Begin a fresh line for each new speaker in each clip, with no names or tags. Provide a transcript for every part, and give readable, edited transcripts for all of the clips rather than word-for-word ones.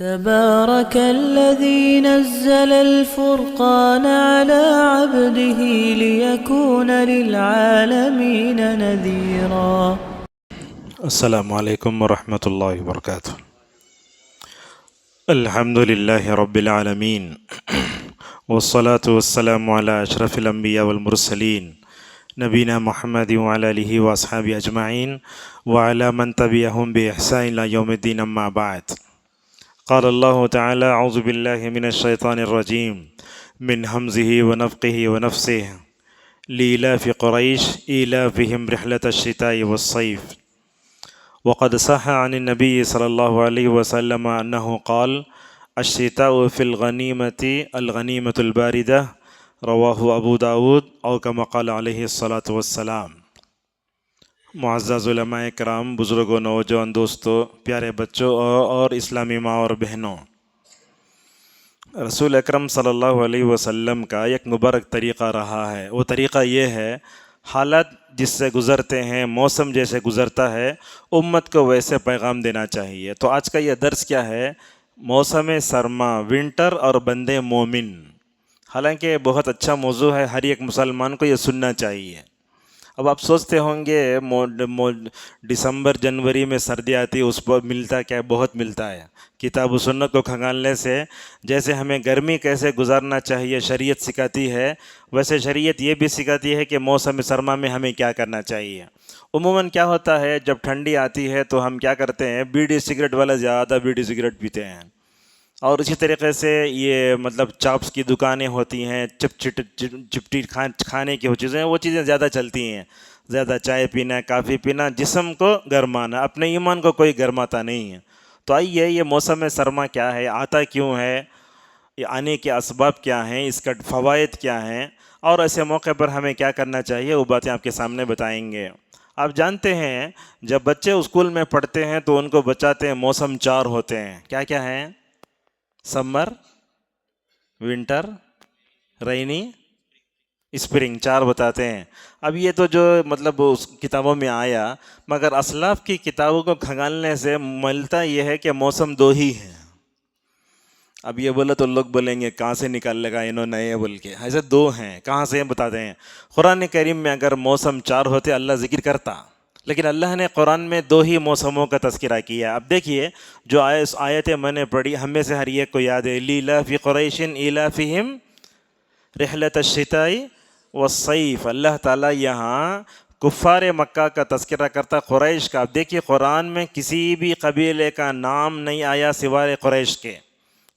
تبارك الذي نزل الفرقان على عبده ليكون للعالمين نذيرا.
السلام علیکم ورحمۃ اللہ وبرکاتہ. الحمد للہ رب العالمین والصلاة والسلام علی اشرف الانبیاء والمرسلین نبینا محمد وعلی آلہ واصحابہ اجمعین وعلی من تبعہم بإحسان الی یوم الدین. اما بعد. قال اللہ تعالی اعوذ باللہ من الشیطان الرجیم من حمزہ ونفخہ ونفثہ لإلاف قریش إیلافہم رحلة الشتاء والصیف. وقد صح عن النبي صلى الله عليه وسلم أنه قال الشتاء في الغنيمة الباردة رواه أبو داود أو كما قال عليه الصلاة والسلام. معزز علماء کرام، بزرگوں، نوجوان دوستوں، پیارے بچوں اور اسلامی ماں اور بہنوں، رسول اکرم صلی اللہ علیہ وسلم کا ایک مبارک طریقہ رہا ہے. وہ طریقہ یہ ہے، حالات جس سے گزرتے ہیں، موسم جیسے گزرتا ہے، امت کو ویسے پیغام دینا چاہیے. تو آج کا یہ درس کیا ہے؟ موسم سرما، ونٹر اور بندے مومن. حالانکہ بہت اچھا موضوع ہے، ہر ایک مسلمان کو یہ سننا چاہیے. اب آپ سوچتے ہوں گے دسمبر جنوری میں سردی آتی ہے، اس پر ملتا کیا؟ بہت ملتا ہے. کتاب و سنت کو کھنگالنے سے جیسے ہمیں گرمی کیسے گزارنا چاہیے شریعت سکھاتی ہے، ویسے شریعت یہ بھی سکھاتی ہے کہ موسم سرما میں ہمیں کیا کرنا چاہیے. عموماً کیا ہوتا ہے، جب ٹھنڈی آتی ہے تو ہم کیا کرتے ہیں، بیڑی سگریٹ والا زیادہ بیڑی سگریٹ پیتے ہیں. اور اسی طریقے سے یہ چاپس کی دکانیں ہوتی ہیں، چپٹی کھانے کی چیزیں، وہ چیزیں زیادہ چلتی ہیں. زیادہ چائے پینا، کافی پینا، جسم کو گرمانا، اپنے ایمان کو کوئی گرماتا نہیں ہے. تو آئیے، یہ موسم سرما کیا ہے، آتا کیوں ہے، یہ آنے کے اسباب کیا ہیں، اس کا فوائد کیا ہیں، اور ایسے موقع پر ہمیں کیا کرنا چاہیے، وہ باتیں آپ کے سامنے بتائیں گے. آپ جانتے ہیں جب بچے اسکول میں پڑھتے ہیں تو ان کو بچاتے ہیں موسم 4 ہوتے ہیں. کیا کیا ہیں؟ سمر، ونٹر، رینی، اسپرنگ، 4 بتاتے ہیں. اب یہ تو جو اس کتابوں میں آیا، مگر اسلاف کی کتابوں کو کھنگالنے سے ملتا یہ ہے کہ موسم 2 ہی ہیں. اب یہ بولے تو لوگ بولیں گے کہاں سے نکال لگا انہوں نے یہ بول کے، ایسے 2 ہیں. کہاں سے بتاتے ہیں؟ قرآن کریم میں اگر موسم 4 ہوتے اللہ ذکر کرتا، لیکن اللہ نے قرآن میں 2 ہی موسموں کا تذکرہ کیا. اب دیکھیے، جو آیتیں میں نے پڑھی، ہم میں سے ہر ایک کو یاد ہے. لِإِلَافِ قُرَيْشٍ إِيلَافِهِمْ رِحْلَةَ الشِّتَاءِ وَالصَّيْفِ. اللہ تعالیٰ یہاں کفار مکہ کا تذکرہ کرتا، قریش کا. اب دیکھیے، قرآن میں کسی بھی قبیلے کا نام نہیں آیا سوائے قریش کے.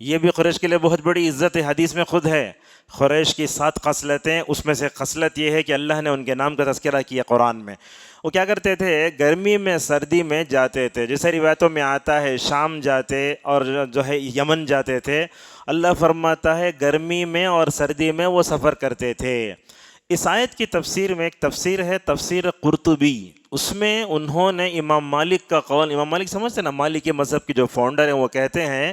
یہ بھی قریش کے لیے بہت بڑی عزت ہے، حدیث میں خود ہے. قریش کی 7 خصلتیں، اس میں سے خصلت یہ ہے کہ اللہ نے ان کے نام کا تذکرہ کیا قرآن میں. وہ کیا کرتے تھے؟ گرمی میں سردی میں جاتے تھے. جیسے روایتوں میں آتا ہے شام جاتے اور جو ہے یمن جاتے تھے. اللہ فرماتا ہے گرمی میں اور سردی میں وہ سفر کرتے تھے. اس آیت کی تفسیر میں ایک تفسیر ہے، تفسیر قرطبی. اس میں انہوں نے امام مالک کا قول، امام مالک سمجھتے ہیں نا، مالکی مذہب کے جو فاؤنڈر ہیں، وہ کہتے ہیں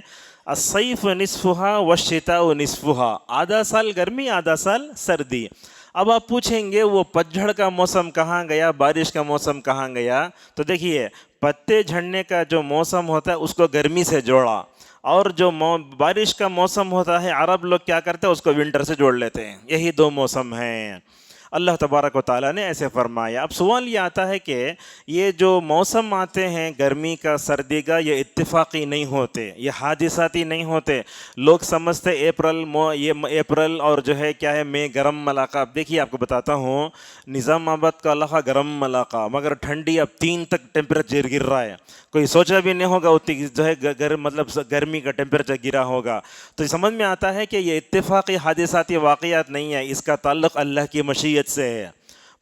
الصیف نصفہا والشتاء نصفہا. آدھا سال گرمی، آدھا سال سردی. اب آپ پوچھیں گے وہ پتجھڑ کا موسم کہاں گیا، بارش کا موسم کہاں گیا؟ تو دیکھیے، پتے جھڑنے کا جو موسم ہوتا ہے اس کو گرمی سے جوڑا، اور جو بارش کا موسم ہوتا ہے عرب لوگ کیا کرتے ہیں، اس کو ونٹر سے جوڑ لیتے ہیں. یہی 2 موسم ہیں. اللہ تبارک و تعالیٰ نے ایسے فرمایا. اب سوال یہ آتا ہے کہ یہ جو موسم آتے ہیں گرمی کا، سردی کا، یہ اتفاقی نہیں ہوتے، یہ حادثاتی نہیں ہوتے. لوگ سمجھتے یہ اپریل اور جو ہے کیا ہے مئی گرم علاقہ. اب دیکھیے، آپ کو بتاتا ہوں، نظام آباد کا علاقہ گرم علاقہ، مگر ٹھنڈی اب 3 تک ٹیمپریچر گر رہا ہے. کوئی سوچا بھی نہیں ہوگا اتنی جو ہے گرمی کا ٹیمپریچر گرا ہوگا. تو سمجھ میں آتا ہے کہ یہ اتفاقی حادثاتی واقعات نہیں ہے، اس کا تعلق اللہ کی مشیت سے ہے.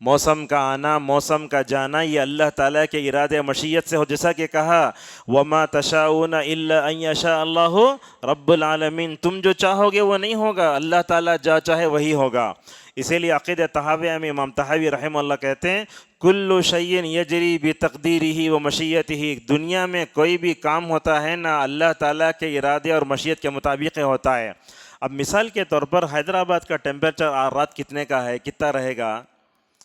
موسم کا آنا، موسم کا جانا، یہ اللہ تعالیٰ کے ارادے مشیت سے ہو. جیسا کہ کہا وَمَا تَشَاءُونَ إِلَّا أَن يَشَاءَ اللَّهُ رَبُّ الْعَالَمِينَ. تم جو چاہو گے وہ نہیں ہوگا، اللہ تعالیٰ جو چاہے وہی ہوگا. اسی لیے عقیدہ طحاویہ میں امام طحاوی رحمہ اللہ کہتے ہیں کل شیء یجری بتقدیرہ و مشیتہ. دنیا میں کوئی بھی کام ہوتا ہے نا اللہ تعالیٰ کے ارادے اور مشیت کے مطابق ہوتا ہے. اب مثال کے طور پر حیدرآباد کا ٹیمپریچر رات کتنے کا ہے، کتنا رہے گا؟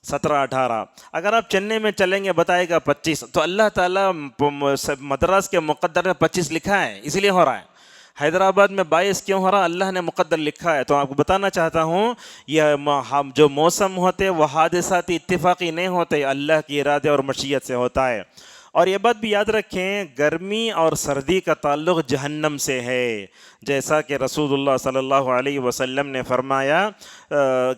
17-18. اگر آپ چنئی میں چلیں گے بتائے گا 25. تو اللہ تعالیٰ مدراس کے مقدر میں 25 لکھا ہے، اس لیے ہو رہا ہے. حیدرآباد میں 22 کیوں ہو رہا؟ اللہ نے مقدر لکھا ہے۔ تو آپ کو بتانا چاہتا ہوں یہ جو موسم ہوتے وہ حادثاتی اتفاقی نہیں ہوتے، اللہ کی ارادے اور مشیت سے ہوتا ہے۔ اور یہ بات بھی یاد رکھیں، گرمی اور سردی کا تعلق جہنم سے ہے، جیسا کہ رسول اللہ صلی اللہ علیہ وسلم نے فرمایا،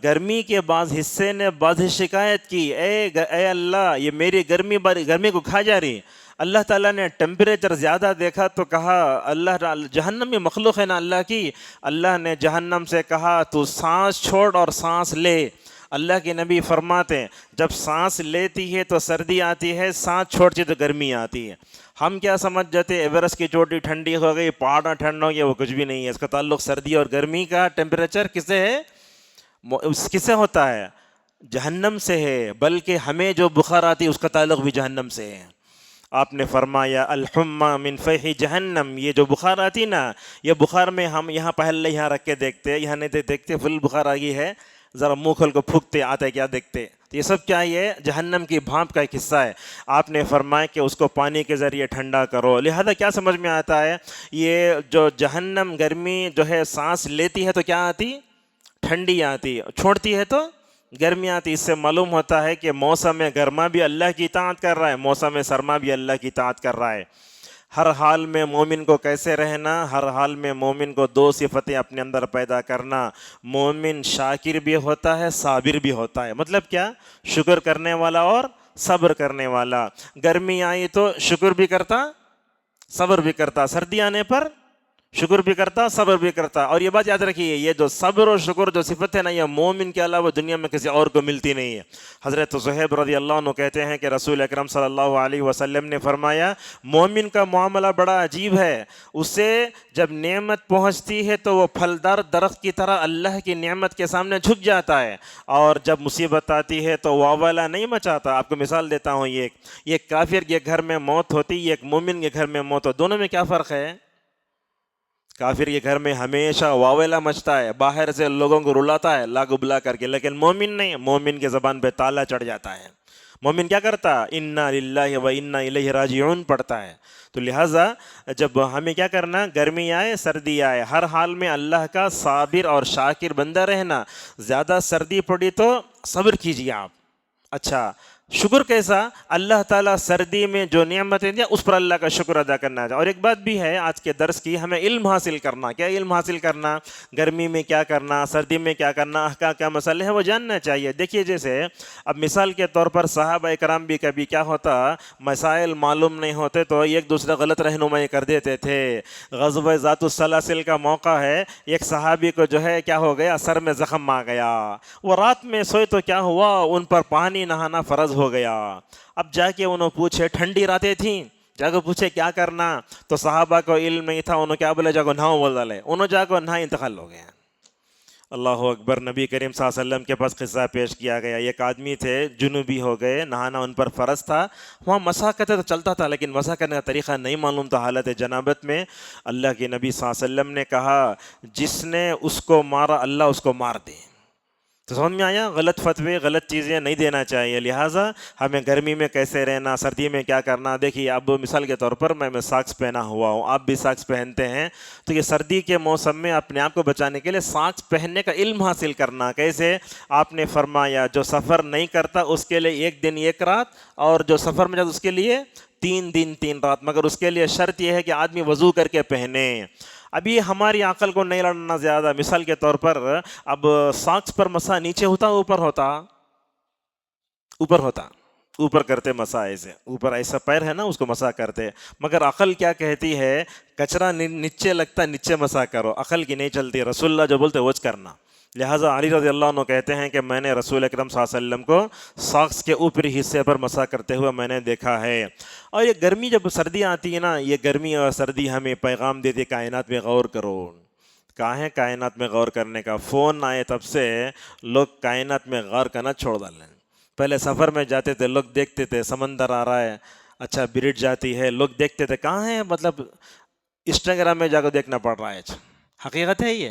گرمی کے بعض حصے نے بعض شکایت کی، اے اللہ یہ میری گرمی کو کھا جا رہی۔ اللہ تعالیٰ نے ٹیمپریچر زیادہ دیکھا تو کہا، اللہ جہنم میں مخلوق ہے نا اللہ کی، اللہ نے جہنم سے کہا تو سانس چھوڑ اور سانس لے۔ اللہ کے نبی فرماتے ہیں جب سانس لیتی ہے تو سردی آتی ہے، سانس چھوڑتی تو گرمی آتی ہے۔ ہم کیا سمجھ جاتے ایورسٹ کی چوٹی ٹھنڈی ہو گئی، پہاڑ ٹھنڈا ہو گیا، وہ کچھ بھی نہیں ہے۔ اس کا تعلق سردی اور گرمی کا ٹیمپریچر کس سے ہے؟ کس سے ہوتا ہے؟ جہنم سے ہے۔ بلکہ ہمیں جو بخار آتی ہے اس کا تعلق بھی جہنم سے ہے۔ آپ نے فرمایا الحمى من فیح جہنم، یہ جو بخار آتی نا، یہ بخار میں ہم یہاں پہلے یہاں رکھ کے دیکھتے، یہاں نہیں دیکھتے فل بخار آ گئی ہے، ذرا منہ کھول کو پھونکتے آتا ہے کیا دیکھتے، تو یہ سب کیا ہے؟ جہنم کی بھانپ کا ایک حصہ ہے۔ آپ نے فرمایا کہ اس کو پانی کے ذریعے ٹھنڈا کرو۔ لہذا کیا سمجھ میں آتا ہے؟ یہ جو جہنم گرمی جو ہے سانس لیتی ہے تو کیا آتی؟ ٹھنڈی آتی، چھوڑتی ہے تو گرمی آتی۔ اس سے معلوم ہوتا ہے کہ موسم گرما بھی اللہ کی اطاعت کر رہا ہے، موسم سرما بھی اللہ کی اطاعت کر رہا ہے۔ ہر حال میں مومن کو کیسے رہنا؟ ہر حال میں مومن کو 2 صفتیں اپنے اندر پیدا کرنا۔ مومن شاکر بھی ہوتا ہے، صابر بھی ہوتا ہے۔ مطلب کیا؟ شکر کرنے والا اور صبر کرنے والا۔ گرمی آئی تو شکر بھی کرتا، صبر بھی کرتا، سردی آنے پر شکر بھی کرتا، صبر بھی کرتا۔ اور یہ بات یاد رکھیے، یہ جو صبر اور شکر جو صفت ہے نا، یہ مومن کے علاوہ دنیا میں کسی اور کو ملتی نہیں ہے۔ حضرت صہیب رضی اللہ عنہ کہتے ہیں کہ رسول اکرم صلی اللہ علیہ وسلم نے فرمایا، مومن کا معاملہ بڑا عجیب ہے، اسے جب نعمت پہنچتی ہے تو وہ پھلدار درخت کی طرح اللہ کی نعمت کے سامنے جھک جاتا ہے، اور جب مصیبت آتی ہے تو واویلا نہیں مچاتا۔ آپ کو مثال دیتا ہوں، یہ کافر کے گھر میں موت ہوتی، ایک مومن کے گھر میں موت ہو، دونوں میں کیا فرق ہے؟ کافر کے گھر میں ہمیشہ واویلا مچتا ہے، باہر سے لوگوں کو رلاتا ہے لاگو بلا کر کے، لیکن مومن نہیں، مومن کے زبان پہ تالا چڑھ جاتا ہے۔ مومن کیا کرتا؟ انا للہ و انا الیہ راجعون پڑھتا ہے۔ تو لہٰذا جب ہمیں کیا کرنا، گرمی آئے سردی آئے، ہر حال میں اللہ کا صابر اور شاکر بندہ رہنا۔ زیادہ سردی پڑی تو صبر کیجیے آپ۔ اچھا شکر کیسا؟ اللہ تعالیٰ سردی میں جو نعمتیں دیا اس پر اللہ کا شکر ادا کرنا ہے۔ اور ایک بات بھی ہے آج کے درس کی، ہمیں علم حاصل کرنا۔ کیا علم حاصل کرنا؟ گرمی میں کیا کرنا، سردی میں کیا کرنا، کیا مسئلے ہیں وہ جاننا چاہیے۔ دیکھیے جیسے اب مثال کے طور پر صحابہ کرام بھی کبھی کیا ہوتا، مسائل معلوم نہیں ہوتے تو ایک دوسرے غلط رہنمائی کر دیتے تھے۔ غزوہ ذات السلاسل کا موقع ہے، ایک صحابی کو جو ہے کیا ہو گیا، سر میں زخم آ گیا، وہ رات میں سوئے تو کیا ہوا، ان پر پانی نہانا فرض ہو گیا۔ اب جا کے انہوں پوچھے، ٹھنڈی راتیں تھیں، جا کے پوچھے کیا کرنا، تو صحابہ کو علم نہیں تھا، انہوں کیا بولے، جا کو نہاؤ بول ڈالے، انہوں جا کو نہا، انتقال ہو گیا۔ اللہ اکبر۔ نبی کریم صلی اللہ علیہ وسلم کے پاس قصہ پیش کیا گیا، ایک آدمی تھے جنوبی ہو گئے، نہانا ان پر فرض تھا، وہاں مسح کرتے تو چلتا تھا لیکن مسح کرنے کا طریقہ نہیں معلوم تھا، حالت جنابت میں۔ اللہ کے نبی صلی اللہ علیہ وسلم نے کہا، جس نے اس کو مارا اللہ اس کو مار دے۔ تو سمجھ میں آیا؟ غلط فتوے، غلط چیزیں نہیں دینا چاہیے۔ لہٰذا ہمیں گرمی میں کیسے رہنا، سردی میں کیا کرنا۔ دیکھیے اب مثال کے طور پر میں ساکس پہنا ہوا ہوں، آپ بھی ساکس پہنتے ہیں، تو یہ سردی کے موسم میں اپنے آپ کو بچانے کے لیے ساکس پہننے کا علم حاصل کرنا۔ کیسے؟ آپ نے فرمایا جو سفر نہیں کرتا اس کے لیے 1 دن 1 رات، اور جو سفر میں جاتا اس کے لیے 3 دن 3 رات، مگر اس کے لیے شرط یہ ہے کہ آدمی وضو کر کے پہنے۔ ابھی ہماری عقل کو نہیں لڑنا زیادہ۔ مثال کے طور پر اب ساکس پر مسا نیچے ہوتا اوپر ہوتا؟ اوپر ہوتا، اوپر کرتے مسا، ایسے اوپر ایسا پیر ہے نا اس کو مسا کرتے، مگر عقل کیا کہتی ہے، کچرا نیچے لگتا نیچے مسا کرو، عقل کی نہیں چلتی، رسول اللہ جو بولتے وچ کرنا۔ لہٰذا علی رضی اللہ عنہ کہتے ہیں کہ میں نے رسول اکرم صلی اللہ علیہ وسلم کو ساکس کے اوپری حصے پر مسح کرتے ہوئے میں نے دیکھا ہے۔ اور یہ گرمی جب سردی آتی ہے نا، یہ گرمی اور سردی ہمیں پیغام دیتی ہے، کائنات میں غور کرو۔ کہاں ہے کائنات میں غور کرنے کا؟ فون آئے تب سے لوگ کائنات میں غور کرنا چھوڑ ڈالیں۔ پہلے سفر میں جاتے تھے، لوگ دیکھتے تھے سمندر آ رہا ہے، اچھا برڈ جاتی ہے، لوگ دیکھتے تھے، کہاں ہے، مطلب انسٹاگرام میں جا کے دیکھنا پڑ رہا ہے۔ حقیقت ہے یہ،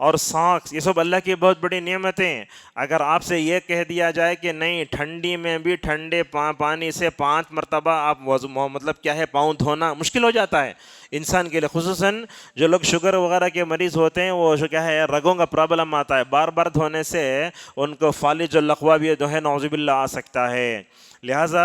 اور ساکس، یہ سب اللہ کی بہت بڑی نعمتیں. اگر آپ سے یہ کہہ دیا جائے کہ نہیں ٹھنڈی میں بھی ٹھنڈے پانی سے 5 مرتبہ آپ مطلب کیا ہے پاؤں دھونا مشکل ہو جاتا ہے انسان کے لیے. خصوصاً جو لوگ شوگر وغیرہ کے مریض ہوتے ہیں وہ کیا ہے رگوں کا پرابلم آتا ہے، بار بار دھونے سے ان کو فالج و لقوہ بھی جو ہے نعوذ باللہ آ سکتا ہے. لہٰذا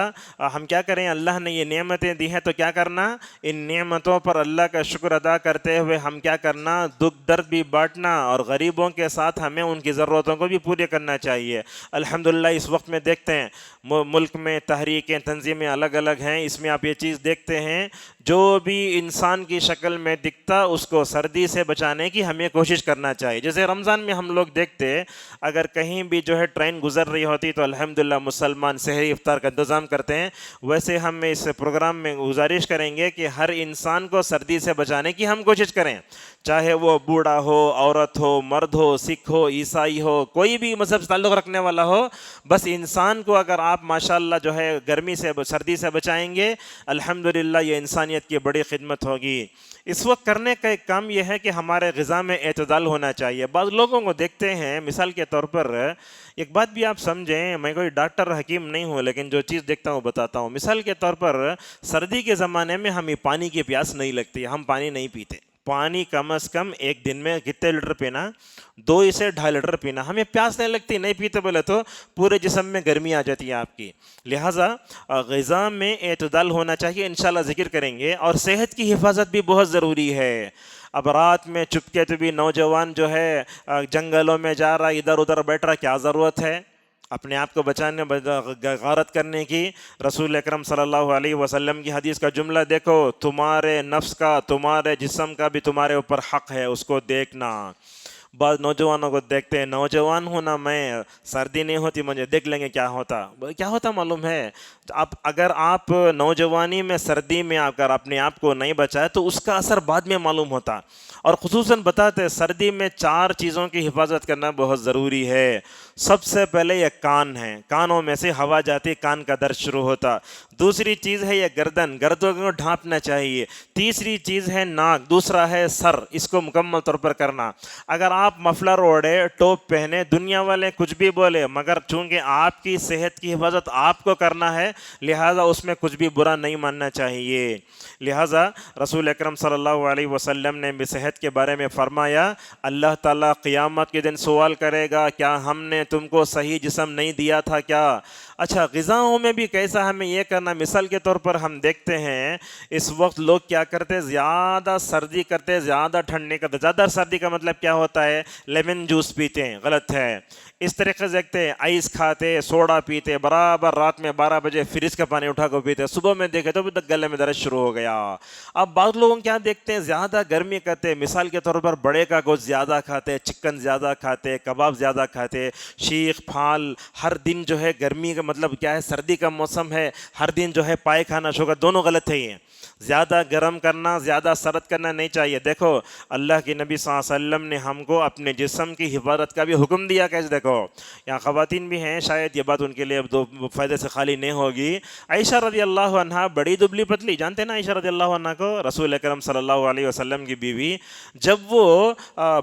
ہم کیا کریں، اللہ نے یہ نعمتیں دی ہیں تو کیا کرنا، ان نعمتوں پر اللہ کا شکر ادا کرتے ہوئے ہم کیا کرنا، دکھ درد بھی بانٹنا اور غریبوں کے ساتھ ہمیں ان کی ضرورتوں کو بھی پورے کرنا چاہیے. الحمدللہ اس وقت میں دیکھتے ہیں ملک میں تحریکیں تنظیمیں الگ الگ ہیں، اس میں آپ یہ چیز دیکھتے ہیں جو بھی انسان کی شکل میں دکھتا اس کو سردی سے بچانے کی ہمیں کوشش کرنا چاہیے. جیسے رمضان میں ہم لوگ دیکھتے اگر کہیں بھی جو ہے ٹرین گزر رہی ہوتی تو الحمدللہ مسلمان سحری افطار کا انتظام کرتے ہیں. ویسے ہم اس پروگرام میں گزارش کریں گے کہ ہر انسان کو سردی سے بچانے کی ہم کوشش کریں، چاہے وہ بوڑھا ہو، عورت ہو، مرد ہو، سکھ ہو، عیسائی ہو، کوئی بھی مذہب سے تعلق رکھنے والا ہو. بس انسان کو اگر آپ ماشاءاللہ جو ہے گرمی سے سردی سے بچائیں گے الحمدللہ یہ انسانیت کی بڑی خدمت ہوگی. اس وقت کرنے کا ایک کام یہ ہے کہ ہمارے غذا میں اعتدال ہونا چاہیے. بعض لوگوں کو دیکھتے ہیں، مثال کے طور پر ایک بات بھی آپ سمجھیں، میں کوئی ڈاکٹر حکیم نہیں ہوں لیکن جو چیز دیکھتا ہوں بتاتا ہوں. مثال کے طور پر سردی کے زمانے میں ہمیں پانی کی پیاس نہیں لگتی، ہم پانی نہیں پیتے. پانی کم از کم ایک دن میں کتنے لیٹر پینا، 2 سے 2.5 لیٹر پینا. ہمیں پیاس نہیں لگتی، نہیں پیتے بولے تو پورے جسم میں گرمی آ جاتی ہے آپ کی. لہٰذا غذا میں اعتدال ہونا چاہیے، انشاءاللہ ذکر کریں گے. اور صحت کی حفاظت بھی بہت ضروری ہے. اب رات میں چپکے تو بھی نوجوان جو ہے جنگلوں میں جا رہا، ادھر ادھر بیٹھ رہا، کیا ضرورت ہے اپنے آپ کو بچانے غارت کرنے کی؟ رسول اکرم صلی اللہ علیہ وسلم کی حدیث کا جملہ دیکھو، تمہارے نفس کا، تمہارے جسم کا بھی تمہارے اوپر حق ہے، اس کو دیکھنا. بعض نوجوانوں کو دیکھتے ہیں، نوجوان ہونا میں، سردی نہیں ہوتی مجھے، دیکھ لیں گے کیا ہوتا معلوم ہے. اگر آپ نوجوانی میں سردی میں اگر اپنے آپ کو نہیں بچائے تو اس کا اثر بعد میں معلوم ہوتا. اور خصوصاً بتاتے سردی میں 4 چیزوں کی حفاظت کرنا بہت ضروری ہے. سب سے پہلے یہ کان ہے، کانوں میں سے ہوا جاتی، کان کا درد شروع ہوتا. دوسری چیز ہے یہ گردن کو ڈھانپنا چاہیے. تیسری چیز ہے ناک. دوسرا ہے سر، اس کو مکمل طور پر کرنا. اگر آپ مفلر اوڑھے، ٹوپ پہنے، دنیا والے کچھ بھی بولے، مگر چونکہ آپ کی صحت کی حفاظت آپ کو کرنا ہے لہٰذا اس میں کچھ بھی برا نہیں ماننا چاہیے. لہٰذا رسول اکرم صلی اللہ علیہ وسلم نے بھی صحت کے بارے میں فرمایا، اللہ تعالیٰ قیامت کے دن سوال کرے گا کیا ہم نے تم کو صحیح جسم نہیں دیا تھا کیا؟ اچھا غذاؤں میں بھی کیسا ہمیں یہ کرنا. مثال کے طور پر ہم دیکھتے ہیں اس وقت لوگ کیا کرتے، زیادہ سردی کرتے، زیادہ ٹھنڈی کرتے. زیادہ سردی کا مطلب کیا ہوتا ہے، لیمن جوس پیتے ہیں، غلط ہے. اس طریقے سے دیکھتے ہیں آئس کھاتے، سوڈا پیتے، برابر رات میں 12 بجے فریج کا پانی اٹھا کر پیتے، صبح میں دیکھے تو گلے میں درد شروع ہو گیا. اب بعض لوگوں کیا دیکھتے ہیں، زیادہ گرمی کرتے، مثال کے طور پر بڑے کا گوشت زیادہ کھاتے، چکن زیادہ کھاتے، کباب زیادہ کھاتے، شیخ پھال، ہر دن جو ہے گرمی کا مطلب کیا ہے، سردی کا موسم ہے، ہر دن جو ہے پائے کھانا شوگر، دونوں غلط ہے. یہ زیادہ گرم کرنا، زیادہ سرد کرنا نہیں چاہیے. دیکھو اللہ کے نبی صلی اللہ علیہ وسلم نے ہم کو اپنے جسم کی حفاظت کا بھی حکم دیا. کیسے دیکھو، یہاں خواتین بھی ہیں، شاید یہ بات ان کے لیے دو فائدے سے خالی نہیں ہوگی. عائشہ رضی اللہ عنہا بڑی دبلی پتلی، جانتے ہیں نا عائشہ رضی اللہ عنہا کو، رسول اکرم صلی اللہ علیہ وسلم کی بیوی. جب وہ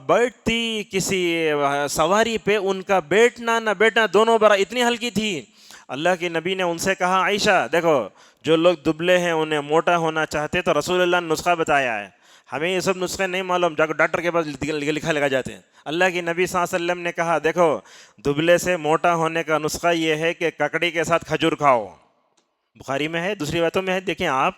بیٹھتی کسی سواری پہ، ان کا بیٹھنا نہ بیٹھنا دونوں برا، اتنی ہلکی تھی. اللہ کے نبی نے ان سے کہا، عائشہ دیکھو جو لوگ دبلے ہیں انہیں موٹا ہونا چاہتے تو رسول اللہ نے نسخہ بتایا ہے، ہمیں یہ سب نسخے نہیں معلوم، جا کر ڈاکٹر کے پاس لکھا لگا جاتے ہیں. اللہ کے نبی صلی اللہ علیہ وسلم نے کہا دیکھو دبلے سے موٹا ہونے کا نسخہ یہ ہے کہ ککڑی کے ساتھ کھجور کھاؤ. بخاری میں ہے، دوسری باتوں میں ہے، دیکھیں آپ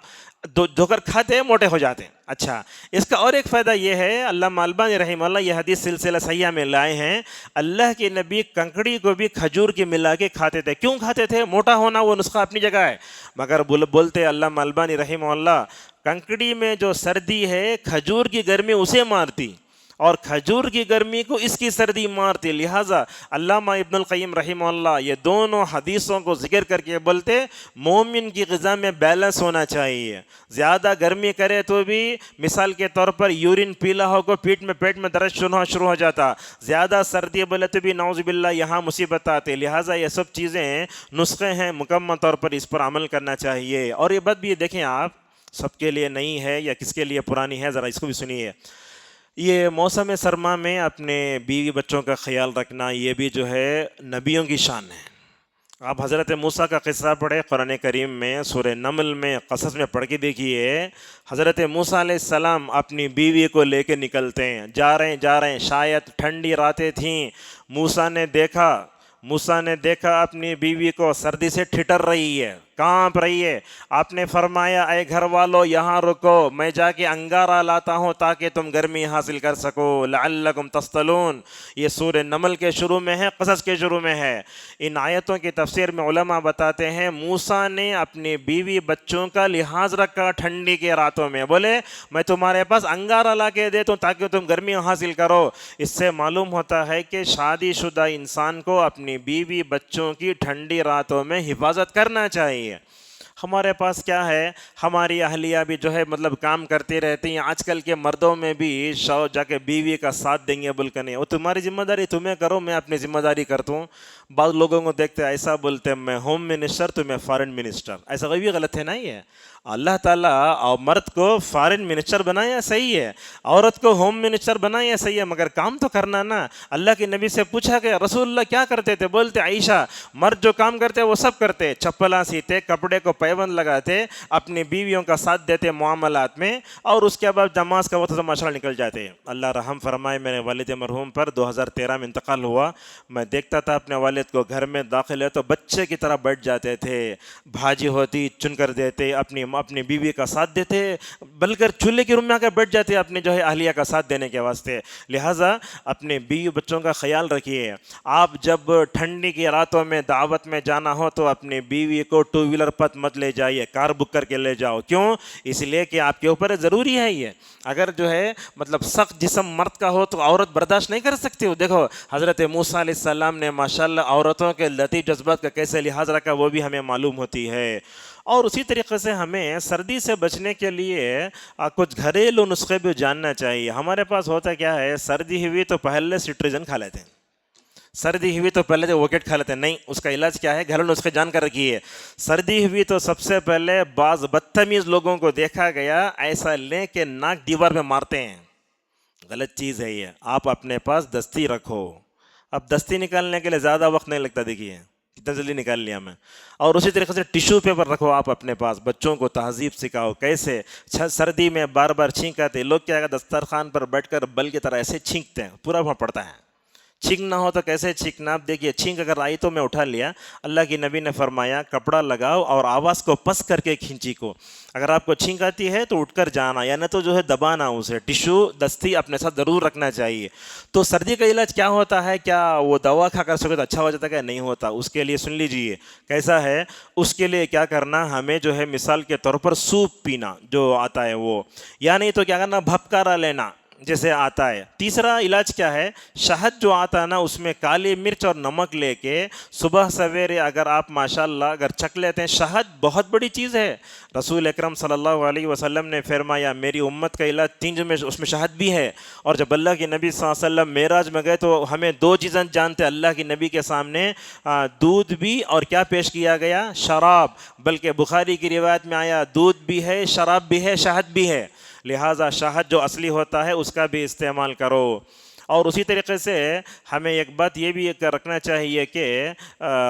دھو کر کھاتے ہیں موٹے ہو جاتے ہیں. اچھا اس کا اور ایک فائدہ یہ ہے، علامہ البانی رحمہ اللہ یہ حدیث سلسلہ صحیحہ میں لائے ہیں، اللہ کے نبی کنکڑی کو بھی کھجور کی ملا کے کھاتے تھے. کیوں کھاتے تھے؟ موٹا ہونا وہ نسخہ اپنی جگہ ہے، مگر بولتے علامہ البانی رحمہ اللہ کنکڑی میں جو سردی ہے کھجور کی گرمی اسے مارتی اور کھجور کی گرمی کو اس کی سردی مارتی. لہٰذا علامہ ابن القیم رحمہ اللہ یہ دونوں حدیثوں کو ذکر کر کے بولتے مومن کی غذا میں بیلنس ہونا چاہیے. زیادہ گرمی کرے تو بھی مثال کے طور پر یورین پیلا ہو کو پیٹ میں درد شروع ہو جاتا، زیادہ سردی بولے تو بھی نعوذ باللہ یہاں مصیبت آتی. لہٰذا یہ سب چیزیں نسخے ہیں، مکمل طور پر اس پر عمل کرنا چاہیے. اور یہ بات بھی دیکھیں آپ، سب کے لیے نہیں ہے یا کس کے لیے پرانی ہے، ذرا اس کو بھی سنیے. یہ موسم سرما میں اپنے بیوی بچوں کا خیال رکھنا یہ بھی جو ہے نبیوں کی شان ہے۔ آپ حضرت موسیٰ کا قصہ پڑھے قرآن کریم میں، سورہ نمل میں، قصص میں پڑھ کے دیکھیے۔ حضرت موسیٰ علیہ السلام اپنی بیوی کو لے کے نکلتے ہیں، جا رہے ہیں، شاید ٹھنڈی راتیں تھیں۔ موسیٰ نے دیکھا اپنی بیوی کو سردی سے ٹھٹر رہی ہے، کانپ رہی ہے۔ آپ نے فرمایا اے گھر والو یہاں رکو، میں جا کے انگارہ لاتا ہوں تاکہ تم گرمی حاصل کر سکو، لعلکم تصطلون۔ یہ سورہ نمل کے شروع میں ہے، قصص کے شروع میں ہے۔ ان آیتوں کی تفسیر میں علماء بتاتے ہیں موسیٰ نے اپنی بیوی بچوں کا لحاظ رکھا ٹھنڈی کے راتوں میں، بولے میں تمہارے پاس انگارہ لا کے دیتا ہوں تاکہ تم گرمی حاصل کرو۔ اس سے معلوم ہوتا ہے کہ شادی شدہ انسان کو اپنی بیوی بچوں کی ٹھنڈی راتوں میں حفاظت کرنا چاہیے۔ ہمارے پاس کیا ہے، ہماری اہلیہ بھی جو ہے مطلب کام کرتی رہتی ہیں۔ آج کل کے مردوں میں بھی شوہر جا کے بیوی کا ساتھ دیں گے بول کر نہیں، وہ تمہاری ذمہ داری تمہیں کرو، میں اپنی ذمہ داری کرتا ہوں۔ بعض لوگوں کو دیکھتے ایسا بولتے ہیں میں ہوم منسٹر تمہیں فارن منسٹر، ایسا کوئی بھی غلط ہے نہیں ہے۔ اللہ تعالیٰ اور مرد کو فارن منسٹر بنایا صحیح ہے، عورت کو ہوم منسٹر بنایا صحیح ہے، مگر کام تو کرنا نا۔ اللہ کے نبی سے پوچھا کہ رسول اللہ کیا کرتے تھے؟ بولتے عائشہ مرد جو کام کرتے وہ سب کرتے، چپلاں سیتے، کپڑے کو پیبند لگاتے، اپنی بیویوں کا ساتھ دیتے معاملات میں، اور اس کے بعد نماز کا وقت سے ماشاء اللہ نکل جاتے۔ اللہ رحم فرمائے، میرے والد مرحوم پر 2013 میں انتقال ہوا۔ میں دیکھتا تھا اپنے والد کو گھر میں داخل ہے تو بچے کی طرح بیٹھ جاتے تھے، بھاجی ہوتی چن کر دیتے، اپنی بیوی کا ساتھ دیتے، بلکہ چولہے کے روم میں آ کر بیٹھ جاتے اپنے جو ہے اہلیہ کا ساتھ دینے کے واسطے۔ لہٰذا اپنے بیوی بچوں کا خیال رکھیے۔ آپ جب ٹھنڈی کی راتوں میں دعوت میں جانا ہو تو اپنی بیوی کو ٹو ویلر پر مت لے جائیے، کار بک کر کے لے جاؤ۔ کیوں؟ اس لیے کہ آپ کے اوپر ضروری ہے یہ۔ اگر جو ہے مطلب سخت جسم مرد کا ہو تو عورت برداشت نہیں کر سکتی ہو۔ دیکھو حضرت موسیٰ علیہ السلام نے ماشاءاللہ عورتوں کے لطیف جذبات کا کیسے لحاظ رکھا وہ بھی ہمیں معلوم ہوتی ہے۔ اور اسی طریقے سے ہمیں سردی سے بچنے کے لیے کچھ گھریلو نسخے بھی جاننا چاہیے۔ ہمارے پاس ہوتا کیا ہے، سردی ہوئی تو پہلے سٹریزن کھا لیتے ہیں، سردی ہوئی تو پہلے ووکیٹ کھا لیتے ہیں۔ نہیں، اس کا علاج کیا ہے، گھریلو نسخے جان کر رکھیے۔ سردی ہوئی تو سب سے پہلے بعض بدتمیز لوگوں کو دیکھا گیا ایسا لیں کہ ناک دیوار میں مارتے ہیں، غلط چیز ہے یہ۔ آپ اپنے پاس دستی رکھو۔ اب دستی نکالنے کے لیے زیادہ وقت نہیں لگتا، دیکھیے کتنا جلدی نکال لیا میں۔ اور اسی طریقے سے ٹیشو پیپر رکھو آپ اپنے پاس، بچوں کو تہذیب سکھاؤ کیسے سردی میں بار بار چھینک آتے لوگ، کیا دسترخوان پر بیٹھ کر بل کی طرح ایسے چھینکتے ہیں، پورا وہاں پڑتا ہے۔ چھینک نہ ہو تو کیسے چھینکنا؟ آپ دیکھیے، چھینک اگر آئی تو میں اٹھا لیا، اللہ کی نبی نے فرمایا کپڑا لگاؤ اور آواز کو پس کر کے کھینچی کو۔ اگر آپ کو چھینک آتی ہے تو اٹھ کر جانا، یا نہ تو جو ہے دبانا اسے۔ ٹیشو دستی اپنے ساتھ ضرور رکھنا چاہیے۔ تو سردی کا علاج کیا ہوتا ہے؟ کیا وہ دوا کھا کر سکے تو اچھا ہو جاتا ہے؟ کہ نہیں ہوتا۔ اس کے لیے سن لیجئے کیسا ہے۔ اس کے لیے کیا کرنا، ہمیں جو ہے مثال کے طور پر سوپ پینا جو آتا ہے وہ، یا نہیں تو کیا کرنا، بھپکارا لینا جیسے آتا ہے۔ تیسرا علاج کیا ہے، شہد جو آتا ہے نا اس میں کالی مرچ اور نمک لے کے صبح سویرے اگر آپ ماشاءاللہ اگر چکھ لیتے ہیں، شہد بہت بڑی چیز ہے۔ رسول اکرم صلی اللہ علیہ وسلم نے فرمایا میری امت کا علاج 3 میں اس میں شہد بھی ہے۔ اور جب اللہ کے نبی صلی اللہ علیہ وسلم معراج میں گئے تو ہمیں 2 چیزیں جانتے، اللہ کے نبی کے سامنے دودھ بھی اور کیا پیش کیا گیا، شراب۔ بلکہ بخاری کی روایت میں آیا دودھ بھی ہے، شراب بھی ہے، شہد بھی ہے۔ لہٰذا شہد جو اصلی ہوتا ہے اس کا بھی استعمال کرو۔ اور اسی طریقے سے ہمیں ایک بات یہ بھی رکھنا چاہیے کہ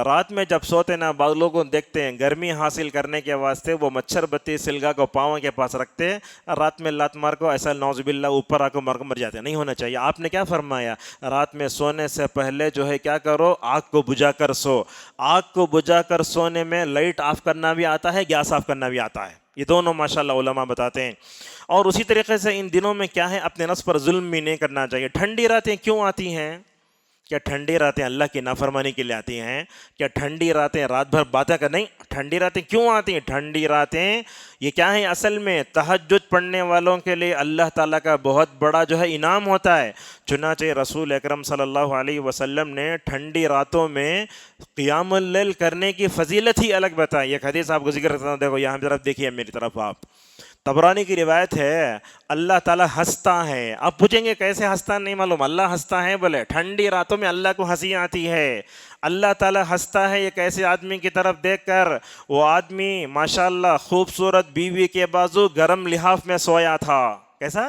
رات میں جب سوتے نا، بعض لوگوں دیکھتے ہیں گرمی حاصل کرنے کے واسطے وہ مچھر بتی سلگا کو پاؤں کے پاس رکھتے، رات میں لات مار کو ایسا نعوذ باللہ اوپر آ کو مر جاتے ہیں۔ نہیں ہونا چاہیے۔ آپ نے کیا فرمایا، رات میں سونے سے پہلے جو ہے کیا کرو، آگ کو بجھا کر سو۔ آگ کو بجھا کر سونے میں لائٹ آف کرنا بھی آتا ہے، گیس آف کرنا بھی آتا ہے، یہ دونوں ماشاءاللہ علماء بتاتے ہیں۔ اور اسی طریقے سے ان دنوں میں کیا ہے، اپنے نفس پر ظلم بھی نہیں کرنا چاہیے۔ ٹھنڈی راتیں کیوں آتی ہیں؟ کیا ٹھنڈی راتیں اللہ کی نافرمانی کے لیے آتی ہیں؟ کیا ٹھنڈی راتیں رات بھر باتیں کر؟ نہیں، ٹھنڈی راتیں کیوں آتی ہیں؟ ٹھنڈی راتیں یہ کیا ہیں، اصل میں تہجد پڑھنے والوں کے لیے اللہ تعالیٰ کا بہت بڑا جو ہے انعام ہوتا ہے۔ چنانچہ رسول اکرم صلی اللہ علیہ وسلم نے ٹھنڈی راتوں میں قیام اللیل کرنے کی فضیلت ہی الگ بتائی۔ ایک حدیث آپ کو ذکر کرتا ہوں، دیکھو یہاں طرف دیکھیے میری طرف آپ، طبرانی کی روایت ہے اللہ تعالیٰ ہنستا ہے۔ آپ پوچھیں گے کیسے ہنستا؟ نہیں معلوم، اللہ ہنستا ہے، بولے ٹھنڈی راتوں میں اللہ کو ہنسی آتی ہے۔ اللہ تعالیٰ ہنستا ہے ایک ایسے آدمی کی طرف دیکھ کر، وہ آدمی ماشاءاللہ خوبصورت بیوی کے بازو گرم لحاف میں سویا تھا۔ کیسا؟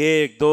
1 2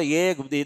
1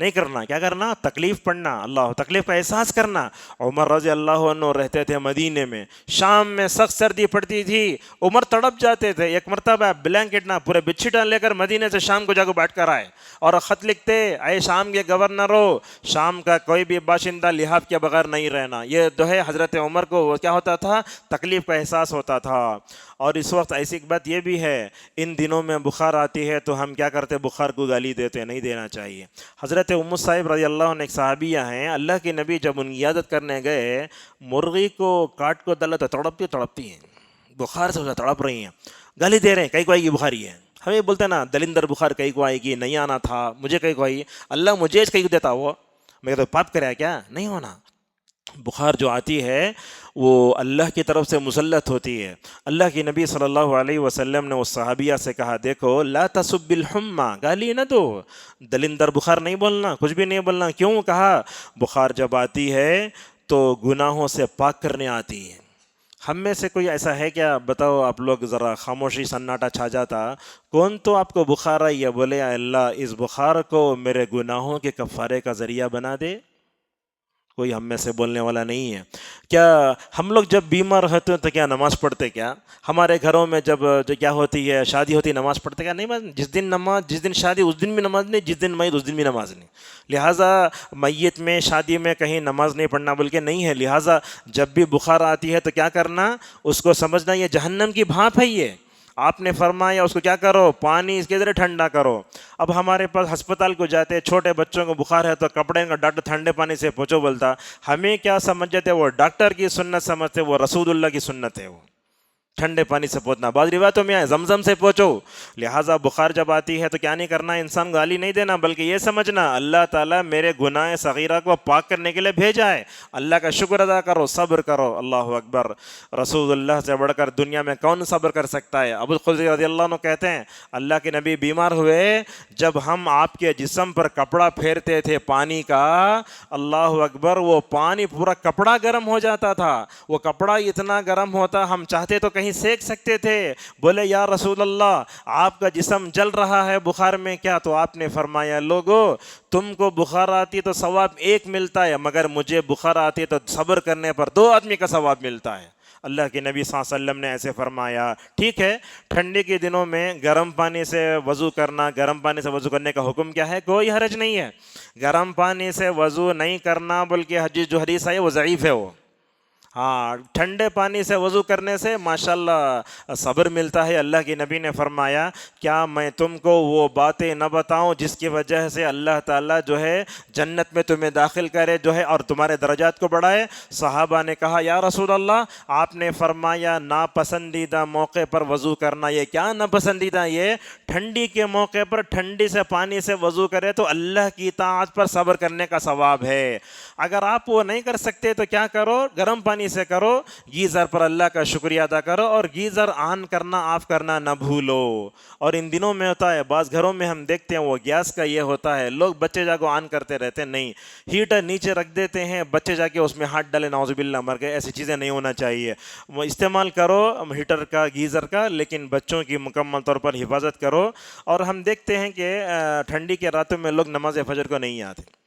نہیں کرنا. کیا کرنا؟ تکلیف پڑنا, اللہ تکلیف کا احساس کرنا. عمر رضی اللہ عنہ رہتے تھے مدینے میں, شام میں سخت سردی پڑتی تھی, عمر تڑپ جاتے تھے. ایک مرتبہ بلینکٹ نہ پورے بچھی ڈال لے کر مدینے سے شام کو جا کے بیٹھ کر آئے اور خط لکھتے, اے شام کے گورنرو, شام کا کوئی بھی باشندہ لحاف کے بغیر نہیں رہنا. یہ جو ہے حضرت عمر کو وہ کیا ہوتا تھا؟ تکلیف کا احساس ہوتا تھا. اور اس وقت ایسی ایک بات یہ بھی ہے, ان دنوں میں بخار آتی ہے تو ہم کیا کرتے؟ بخار کو گالی دیتے, نہیں دینا چاہیے. حضرت ام صاحب رضی اللہ عنہ ایک صحابیہ ہیں, اللہ کے نبی جب ان کی عیادت کرنے گئے, مرغی کو کاٹ کو ڈالا تو تڑپتی ہیں, بخار سے تڑپ رہی ہیں, گالی دے رہے ہیں, کہیں کو آئے گی بخاری ہے. ہمیں بولتے نا دلندر بخار کہیں کو آئے گی, نہیں آنا تھا مجھے, کہیں کو آئی, اللہ مجھے کہیں کو دیتا, وہ میں تو پاپ کرا کیا؟ نہیں ہونا. بخار جو آتی ہے وہ اللہ کی طرف سے مسلط ہوتی ہے. اللہ کی نبی صلی اللہ علیہ وسلم نے اس صحابیہ سے کہا, دیکھو لا تسب الحمى, گالی نہ دو, دلندر بخار نہیں بولنا, کچھ بھی نہیں بولنا. کیوں کہا؟ بخار جب آتی ہے تو گناہوں سے پاک کرنے آتی ہے. ہم میں سے کوئی ایسا ہے کیا؟ بتاؤ آپ لوگ, ذرا خاموشی سناٹا چھا جاتا, کون تو آپ کو بخار آئی ہے بولے اللہ اس بخار کو میرے گناہوں کے کفارے کا ذریعہ بنا دے؟ کوئی ہم میں سے بولنے والا نہیں ہے. کیا ہم لوگ جب بیمار ہوتے ہیں تو کیا نماز پڑھتے؟ کیا ہمارے گھروں میں جب جو کیا ہوتی ہے, شادی ہوتی ہے, نماز پڑھتے کیا؟ نہیں. جس دن شادی اس دن بھی نماز نہیں, جس دن میت اس دن بھی نماز نہیں. لہٰذا میت میں شادی میں کہیں نماز نہیں پڑھنا بلکہ نہیں ہے. لہٰذا جب بھی بخار آتی ہے تو کیا کرنا؟ اس کو سمجھنا یہ جہنم کی بھاپ ہے. یہ آپ نے فرمایا اس کو کیا کرو؟ پانی اس کے ذریعے ٹھنڈا کرو. اب ہمارے پاس ہسپتال کو جاتے, چھوٹے بچوں کو بخار ہے تو کپڑے کا ڈاکٹر ٹھنڈے پانی سے پوچھو بولتا. ہمیں کیا سمجھتے؟ وہ ڈاکٹر کی سنت سمجھتے, وہ رسول اللہ کی سنت ہے. وہ ٹھنڈے پانی سے پوچھنا, بعض روایتوں میں زمزم سے پوچھو. لہٰذا بخار جب آتی ہے تو کیا نہیں کرنا؟ انسان گالی نہیں دینا بلکہ یہ سمجھنا اللہ تعالیٰ میرے گناہ صغیرہ کو پاک کرنے کے لیے بھیجا ہے. اللہ کا شکر ادا کرو, صبر کرو. اللہ اکبر, رسول اللہ سے بڑھ کر دنیا میں کون صبر کر سکتا ہے؟ ابو الخدری رضی اللہ عنہ کہتے ہیں اللہ کے نبی بیمار ہوئے, جب ہم آپ کے جسم پر کپڑا پھیرتے تھے پانی کا, اللہ اکبر, وہ پانی پورا کپڑا گرم ہو جاتا تھا. وہ کپڑا اتنا گرم ہوتا ہم چاہتے تو کہیں سیک سکتے تھے. بولے یا رسول اللہ آپ کا جسم جل رہا ہے بخار میں کیا؟ تو آپ نے فرمایا لوگو تم کو بخار آتی تو ثواب 1 ملتا ہے, مگر مجھے بخار آتی تو صبر کرنے پر 2 آدمی کا ثواب ملتا ہے. اللہ کے نبی صلی اللہ علیہ وسلم نے ایسے فرمایا. ٹھیک ہے, ٹھنڈی کے دنوں میں گرم پانی سے وضو کرنا, گرم پانی سے وضو کرنے کا حکم کیا ہے؟ کوئی حرج نہیں ہے. گرم پانی سے وضو نہیں کرنا بلکہ حدیث جو حدیث ہے وہ ضعیف ہے. وہ ہاں, ٹھنڈے پانی سے وضو کرنے سے ماشاءاللہ صبر ملتا ہے. اللہ کے نبی نے فرمایا کیا میں تم کو وہ باتیں نہ بتاؤں جس کی وجہ سے اللہ تعالیٰ جو ہے جنت میں تمہیں داخل کرے جو ہے اور تمہارے درجات کو بڑھائے؟ صحابہ نے کہا یا رسول اللہ آپ نے فرمایا ناپسندیدہ موقع پر وضو کرنا. یہ کیا ناپسندیدہ؟ یہ ٹھنڈی کے موقع پر ٹھنڈی سے پانی سے وضو کرے تو اللہ کی اطاعت پر صبر کرنے کا ثواب ہے. اگر آپ وہ نہیں کر سکتے تو کیا کرو؟ گرم پانی سے کرو, گیزر پر اللہ کا شکریہ ادا کرو اور گیزر آن کرنا آف کرنا نہ بھولو. اور ان دنوں میں ہوتا ہے بعض گھروں میں ہم دیکھتے ہیں وہ گیس کا یہ ہوتا ہے, لوگ بچے جا کو آن کرتے رہتے, نہیں, ہیٹر نیچے رکھ دیتے ہیں, بچے جا کے اس میں ہاتھ ڈالے نعوذ باللہ مر گئے. ایسی چیزیں نہیں ہونا چاہیے. وہ استعمال کرو ہیٹر کا, گیزر کا, لیکن بچوں کی مکمل طور پر حفاظت کرو. اور ہم دیکھتے ہیں کہ ٹھنڈی کے راتوں میں لوگ نماز فجر کو نہیں آتے.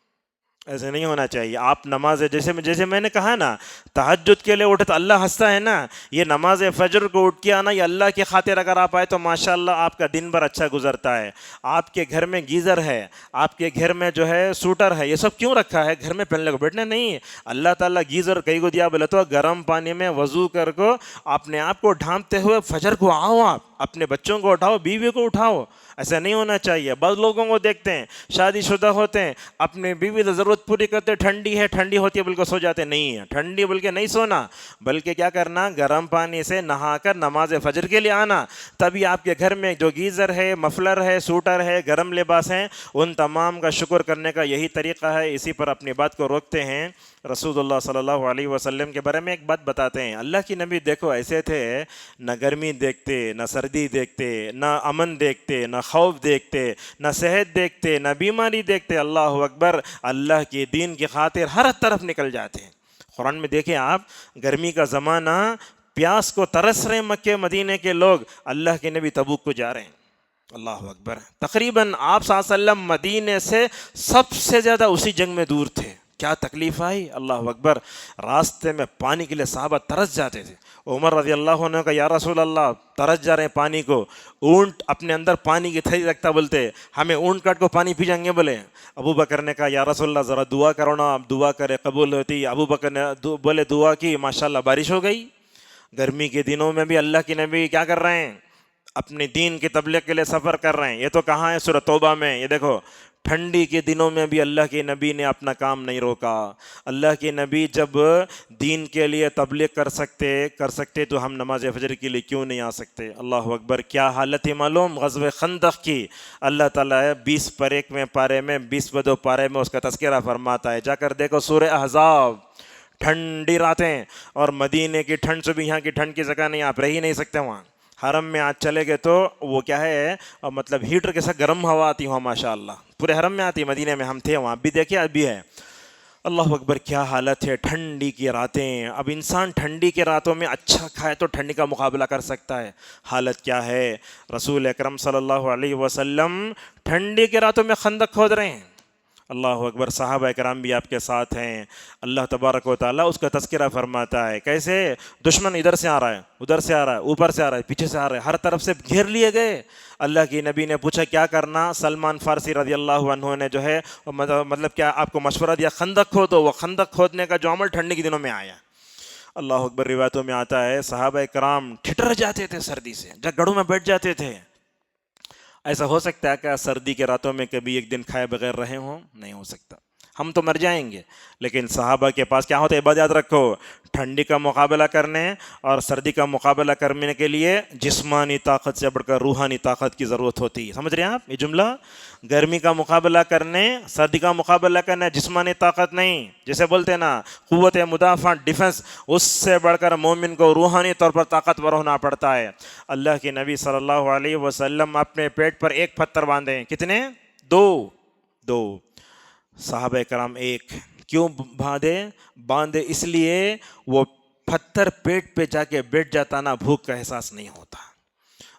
ایسے نہیں ہونا چاہیے. آپ نماز جیسے میں نے کہا نا تہجد کے لیے اٹھے تو اللہ ہنستا ہے نا, یہ نماز فجر کو اٹھ کے آنا یہ اللہ کی خاطر اگر آپ آئے تو ماشاءاللہ آپ کا دن بھر اچھا گزرتا ہے. آپ کے گھر میں گیزر ہے, آپ کے گھر میں جو ہے سوٹر ہے, یہ سب کیوں رکھا ہے؟ گھر میں پہننے کو بیٹھنے نہیں. اللہ تعالیٰ گیزر کئی کو دیا بولے تو گرم پانی میں وضو کر کو اپنے آپ کو ڈھانپتے ہوئے فجر کو آؤ, آپ اپنے بچوں کو اٹھاؤ, بیوی کو اٹھاؤ. ایسا نہیں ہونا چاہیے. بعض لوگوں کو دیکھتے ہیں شادی شدہ ہوتے ہیں, اپنے بیوی کی ضرورت پوری کرتے, ٹھنڈی ہے ٹھنڈی ہوتی ہے بلکہ سو جاتے. نہیں ہے ٹھنڈی بلکہ نہیں سونا, بلکہ کیا کرنا؟ گرم پانی سے نہا کر نماز فجر کے لیے آنا. تبھی آپ کے گھر میں جو گیزر ہے, مفلر ہے, سوٹر ہے, گرم لباس ہیں, ان تمام کا شکر کرنے کا یہی طریقہ ہے. اسی پر اپنی بات کو روکتے ہیں. رسول اللہ صلی اللہ علیہ وسلم کے بارے میں ایک بات بتاتے ہیں. اللہ کی نبی دیکھو ایسے تھے, نہ گرمی دیکھتے, نہ سردی دیکھتے, نہ امن دیکھتے, نہ خوف دیکھتے, نہ صحت دیکھتے, نہ بیماری دیکھتے. اللہ اکبر, اللہ کی دین کی خاطر ہر طرف نکل جاتے ہیں. قرآن میں دیکھیں آپ, گرمی کا زمانہ, پیاس کو ترس رہے مکے مدینے کے لوگ, اللہ کے نبی تبوک کو جا رہے ہیں. اللہ اکبر. تقریباً آپ صلی اللہ علیہ وسلم مدینے سے سب سے زیادہ اسی جنگ میں دور تھے. کیا تکلیف آئی, اللہ اکبر. راستے میں پانی کے لیے صحابہ ترس جاتے تھے. عمر رضی اللہ عنہ کا یا رسول اللہ ترس جا رہے ہیں پانی کو, اونٹ اپنے اندر پانی کی تھیلی رکھتا, بولتے ہمیں اونٹ کاٹ کو پانی پی جائیں گے. بولے ابو بکر نے کہا یا رسول اللہ ذرا دعا کرو نا, اب دعا کرے قبول ہوتی. ابو بکر نے بولے دعا کی, ماشاءاللہ بارش ہو گئی. گرمی کے دنوں میں بھی اللہ کے نبی کیا کر رہے ہیں, اپنی دین کی تبلیغ کے لیے سفر کر رہے ہیں. یہ تو کہاں ہے, سورہ توبہ میں. یہ دیکھو ٹھنڈی کے دنوں میں بھی اللہ کے نبی نے اپنا کام نہیں روکا. اللہ کے نبی جب دین کے لیے تبلیغ کر سکتے تو ہم نماز فجر کے لیے کیوں نہیں آ سکتے. اللہ اکبر. کیا حالت ہے معلوم غزوہ خندق کی. اللہ تعالیٰ 20 پارے میں 20 پارے میں اس کا تذکرہ فرماتا ہے. جا کر دیکھو سورہ احزاب. ٹھنڈی راتیں, اور مدینے کی ٹھنڈ سے بھی یہاں کی ٹھنڈ کی جگہ نہیں, آپ رہ ہی نہیں سکتے وہاں. حرم میں آج چلے گئے تو وہ کیا ہے, مطلب ہیٹر کے ساتھ گرم ہوا آتی وہاں ماشاء اللہ, پورے حرم میں آتی. مدینے میں ہم تھے وہاں بھی, دیکھے ابھی ہے. اللہ اکبر. کیا حالت ہے ٹھنڈی کی راتیں. اب انسان ٹھنڈی کے راتوں میں اچھا کھائے تو ٹھنڈی کا مقابلہ کر سکتا ہے. حالت کیا ہے, رسول اکرم صلی اللہ علیہ وسلم ٹھنڈی کے راتوں میں خندق کھود رہے ہیں. اللہ اکبر. صحابہ کرام بھی آپ کے ساتھ ہیں. اللہ تبارک و تعالیٰ اس کا تذکرہ فرماتا ہے. کیسے دشمن ادھر سے آ رہا ہے, ادھر سے آ رہا ہے, اوپر سے آ رہا ہے, پیچھے سے آ رہا ہے, ہر طرف سے گھیر لیے گئے. اللہ کی نبی نے پوچھا کیا کرنا. سلمان فارسی رضی اللہ عنہ نے جو ہے مطلب کیا آپ کو مشورہ دیا خندق کھودو. وہ خندق کھودنے کا جو عمل ٹھنڈی کے دنوں میں آیا. اللہ اکبر. روایتوں میں آتا ہے صحابہ کرام ٹھٹر جاتے تھے سردی سے, جب گڑھوں میں بیٹھ جاتے تھے. ایسا ہو سکتا ہے کہ سردی کے راتوں میں کبھی ایک دن کھائے بغیر رہے ہوں؟ نہیں ہو سکتا. ہم تو مر جائیں گے. لیکن صحابہ کے پاس کیا ہوتا ہے, بات یاد رکھو, ٹھنڈی کا مقابلہ کرنے اور سردی کا مقابلہ کرنے کے لیے جسمانی طاقت سے بڑھ کر روحانی طاقت کی ضرورت ہوتی ہے. سمجھ رہے ہیں آپ یہ جملہ؟ گرمی کا مقابلہ کرنے, سردی کا مقابلہ کرنے, جسمانی طاقت نہیں, جیسے بولتے ہیں نا قوت مدافع ڈیفنس, اس سے بڑھ کر مومن کو روحانی طور پر طاقتور ہونا پڑتا ہے. اللہ کے نبی صلی اللہ علیہ وسلم اپنے پیٹ پر ایک پتھر باندھے. کتنے؟ دو. صحابہ کرام ایک. کیوں باندھے اس لیے وہ پتھر پیٹ پہ جا کے بیٹھ جاتا نا, بھوک کا احساس نہیں ہوتا.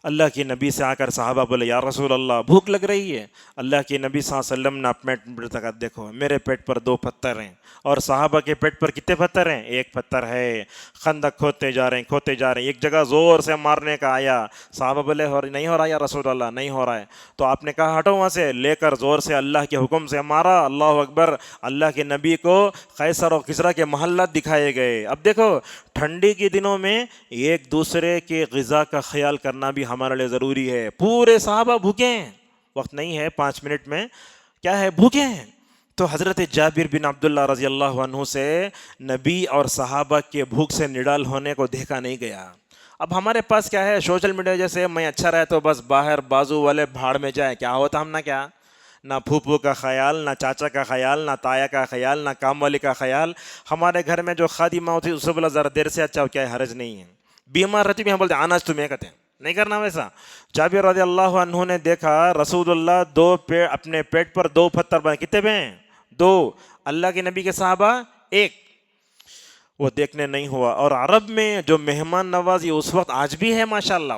اللہ کے نبی سے آ کر صحابہ بولے یا رسول اللہ بھوک لگ رہی ہے. اللہ کے نبی صلی اللہ علیہ وسلم نے اپنے تک دیکھو میرے پیٹ پر 2 پتھر ہیں, اور صحابہ کے پیٹ پر کتنے پتھر ہیں؟ 1 پتھر ہے. خندق کھودتے جا رہے ہیں. ایک جگہ زور سے مارنے کا آیا. صحابہ بولے نہیں ہو رہا یا رسول اللہ, نہیں ہو رہا ہے. تو آپ نے کہا ہٹو وہاں سے, لے کر زور سے اللہ کے حکم سے مارا. اللہ اکبر. اللہ کے نبی کو قیصر اور کسریٰ کے محلات دکھائے گئے. اب دیکھو ٹھنڈی کے دنوں میں ایک دوسرے کے غذا کا خیال کرنا بھی ہمارے لیے ضروری ہے. پورے صحابہ بھوکے ہیں, وقت نہیں ہے 5 منٹ میں, کیا ہے بھوکے ہیں. تو حضرت جابر بن عبداللہ رضی اللہ عنہ سے نبی اور صحابہ کے بھوک سے نڈال ہونے کو دیکھا نہیں گیا. اب ہمارے پاس کیا ہے, سوشل میڈیا جیسے میں اچھا رہے تو بس باہر بازو والے بھاڑ میں جائے, کیا ہوتا ہم نہ کیا, نہ پھوپھو کا خیال, نہ چاچا کا خیال, نہ تایا کا خیال, نہ کام والی کا خیال. ہمارے گھر میں جو خادمہ ہوتی ہے اسے بولا ذرا دیر سے اچھا ہو, کیا ہے حرج نہیں ہے. بیمار رہتی بھی ہم بولتے آناج تمہیں کہتے ہیں, نہیں کرنا ویسا. جابر رضی اللہ عنہ نے دیکھا رسول اللہ اپنے پیٹ پر 2 پتھر باندھے. کتنے پہ ہیں؟ 2. اللہ کے نبی کے صحابہ 1. وہ دیکھنے نہیں ہوا. اور عرب میں جو مہمان نوازی اس وقت آج بھی ہے ماشاءاللہ,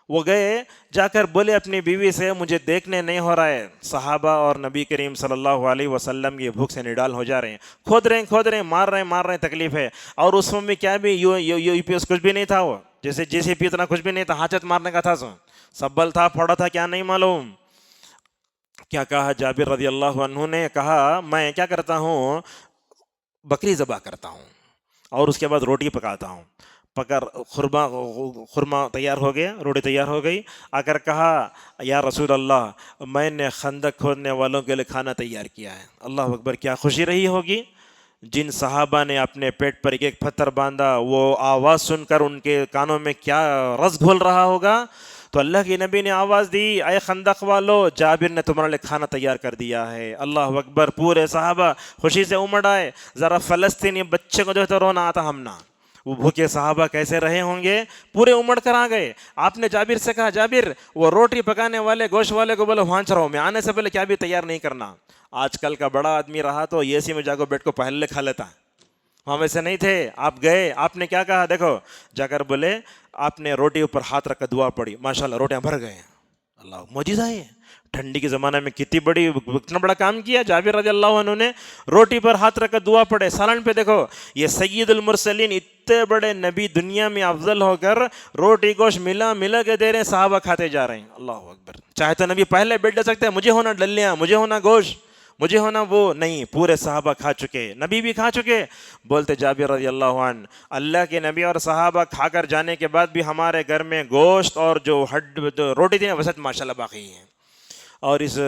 وہ گئے جا کر بولے اپنی بیوی سے مجھے دیکھنے نہیں ہو رہا ہے. صحابہ اور نبی کریم صلی اللہ علیہ وسلم یہ بھوک سے نڈال ہو جا رہے ہیں, کھود رہے ہیں, مار رہے ہیں, تکلیف ہے. اور اس میں کیا بھی یو پی ایس کچھ بھی نہیں تھا, وہ جیسے جیسے پی اتنا کچھ بھی نہیں تھا, ہاچت مارنے کا تھا, سبل تھا, پھوڑا تھا, کیا نہیں معلوم. کیا کہا جابر رضی اللہ عنہ نے, کہا میں کیا کرتا ہوں, بکری ذبح کرتا ہوں اور اس کے بعد روٹی پکاتا ہوں. خرما تیار ہو گیا, روٹی تیار ہو گئی. آ کر کہا یا رسول اللہ میں نے خندق کھودنے والوں کے لیے کھانا تیار کیا ہے. اللہ اکبر. کیا خوشی رہی ہوگی جن صحابہ نے اپنے پیٹ پر ایک پتھر باندھا, وہ آواز سن کر ان کے کانوں میں کیا رس گھول رہا ہوگا. تو اللہ کے نبی نے آواز دی, اے خندق والو, جابر نے تمہارے لیے کھانا تیار کر دیا ہے. اللہ اکبر. پورے صحابہ خوشی سے امڑ آئے. ذرا فلسطینی بچے کو جو ہے تو رونا آتا ہم نہ, وہ بھوکے صحابہ کیسے رہے ہوں گے, پورے امڑ کر آ گئے. آپ نے جابر سے کہا جابر وہ روٹی پکانے والے گوشت والے کو بولو وہاں رہو, میں آنے سے پہلے کیا بھی تیار نہیں کرنا. آج کل کا بڑا آدمی رہا تو اے سی میں جا کر بیٹھ کو پہلے کھا لیتا, وہاں ویسے نہیں تھے. آپ گئے, آپ نے کیا کہا, دیکھو جا کر بولے آپ نے روٹی اوپر ہاتھ رکھ کر دعا پڑی, ماشاءاللہ روٹیاں بھر گئے. اللہ معجزہ ہے. ٹھنڈی کے زمانے میں کتنا بڑا کام کیا. جابر رضی اللہ عنہ نے روٹی پر ہاتھ رکھ کر دعا پڑھے. سالن پہ دیکھو یہ سید المرسلین اتنے بڑے نبی دنیا میں افضل ہو کر روٹی گوشت ملا کے دے رہے ہیں, صحابہ کھاتے جا رہے ہیں. اللہ اکبر. چاہے تو نبی پہلے بیٹھ جا سکتے ہیں, مجھے ہونا ڈلیاں, مجھے ہونا گوشت, مجھے ہونا وہ, نہیں, پورے صحابہ کھا چکے, نبی بھی کھا چکے. بولتے جابر رضی اللہ عنہ, اللہ کے نبی اور صحابہ کھا کر جانے کے بعد بھی ہمارے گھر میں گوشت اور جو روٹی تھی وسط ماشاءاللہ باقی ہیں. اور اس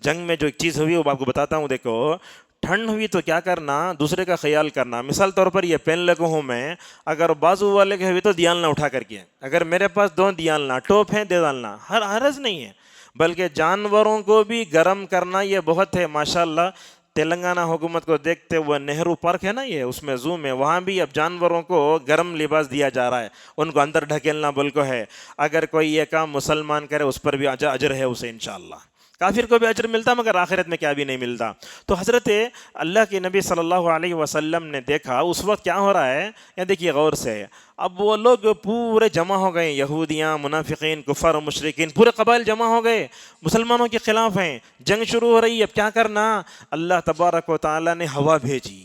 جنگ میں جو ایک چیز ہوئی وہ آپ کو بتاتا ہوں. دیکھو ٹھنڈ ہوئی تو کیا کرنا, دوسرے کا خیال کرنا. مثال طور پر یہ پین لگا ہوں میں, اگر بازو والے کے ہوئے تو دیالنا اٹھا کر کے, اگر میرے پاس 2 دیالنا ٹوپ ہیں دے ڈالنا, حرج نہیں ہے. بلکہ جانوروں کو بھی گرم کرنا یہ بہت ہے. ماشاءاللہ تلنگانہ حکومت کو دیکھتے ہوئے نہرو پارک ہے نا, یہ اس میں زو میں, وہاں بھی اب جانوروں کو گرم لباس دیا جا رہا ہے, ان کو اندر ڈھکیلنا بول کو ہے. اگر کوئی یہ کام مسلمان کرے اس پر بھی اجر ہے اسے انشاءاللہ. کافر کو بھی اجر ملتا مگر آخرت میں کیا بھی نہیں ملتا. تو حضرت اللہ کے نبی صلی اللہ علیہ وسلم نے دیکھا اس وقت کیا ہو رہا ہے, یا دیکھیے غور سے. اب وہ لوگ پورے جمع ہو گئے, یہودیاں, منافقین, کفار و مشرکین, پورے قبائل جمع ہو گئے, مسلمانوں کے خلاف ہیں, جنگ شروع ہو رہی ہے. اب کیا کرنا, اللہ تبارک و تعالیٰ نے ہوا بھیجی.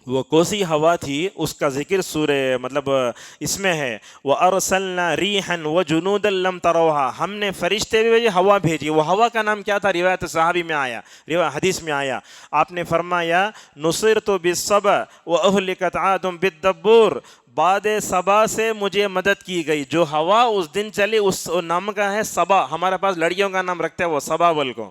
وہ کوسی ہوا تھی اس کا ذکر سورہ مطلب اس میں ہے, وَأَرْسَلْنَا رِيحًا وَجُنُودًا لَمْ تَرَوْهَا, ہم نے فرشتے بھی ہوا بھیجی. وہ ہوا کا نام کیا تھا, روایت صحابی میں آیا, حدیث میں آیا, آپ نے فرمایا نُصِرْتُ بِالصَّبْا وَأُهْلِكَتْ عَادٌ بِالدَّبُّورِ, باد صبا سے مجھے مدد کی گئی. جو ہوا اس دن چلی اس نام کا ہے صبا. ہمارے پاس لڑکیوں کا نام رکھتے ہیں وہ صبا بول کو,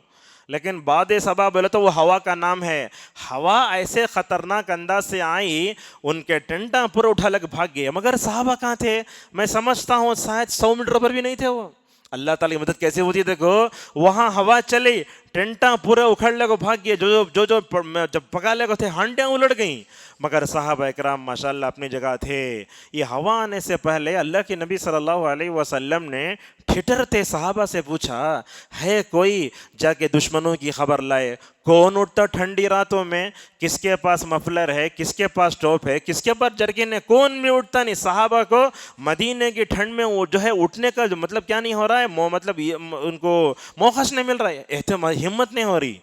لیکن باد صبا بولے تو وہ ہوا کا نام ہے. ہوا ایسے خطرناک انداز سے آئی, ان کے ٹنٹا پورے اٹھا لگ بھاگ گئے. مگر صحابہ کہاں تھے, میں سمجھتا ہوں شاید 100 میٹر پر بھی نہیں تھے وہ. اللہ تعالی کی مدد کیسے ہوتی ہے دیکھو, وہاں ہوا چلی, ٹنٹا پورے اکھڑ لے کو بھاگ گئے, جو جب پکا لے کو تھے ہانڈیاں الٹ گئیں. مگر صحابہ اکرام ماشاءاللہ اپنی جگہ تھے. یہ ہوا آنے سے پہلے اللہ کے نبی صلی اللہ علیہ وسلم نے ٹھٹرتے صحابہ سے پوچھا, ہے کوئی جا کے دشمنوں کی خبر لائے. کون اٹھتا ٹھنڈی راتوں میں, کس کے پاس مفلر ہے, کس کے پاس ٹوپ ہے, کس کے پاس جرکن ہے, کون بھی اٹھتا نہیں. صحابہ کو مدینے کی ٹھنڈ میں وہ جو ہے اٹھنے کا جو مطلب کیا نہیں ہو رہا ہے, مطلب ان کو موقع نہیں مل رہا ہے, ہمت نہیں ہو رہی.